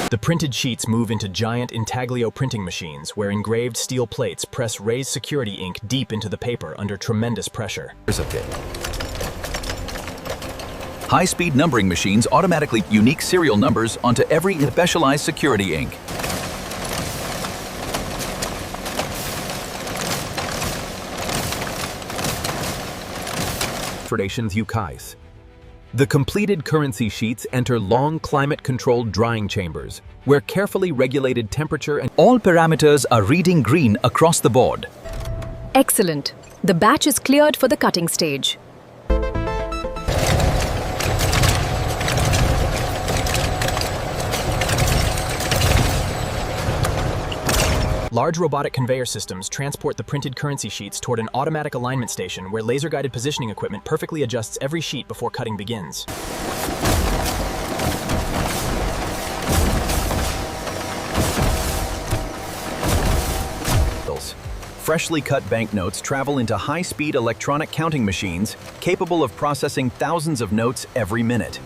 The printed sheets move into giant intaglio printing machines where engraved steel plates press raised security ink deep into the paper under tremendous pressure. High-speed numbering machines automatically unique serial numbers onto every specialized security ink. The completed currency sheets enter long climate-controlled drying chambers, where carefully regulated temperature and all parameters are reading green across the board. Excellent. The batch is cleared for the cutting stage. Large robotic conveyor systems transport the printed currency sheets toward an automatic alignment station where laser-guided positioning equipment perfectly adjusts every sheet before cutting begins. Freshly cut banknotes travel into high-speed electronic counting machines capable of processing thousands of notes every minute.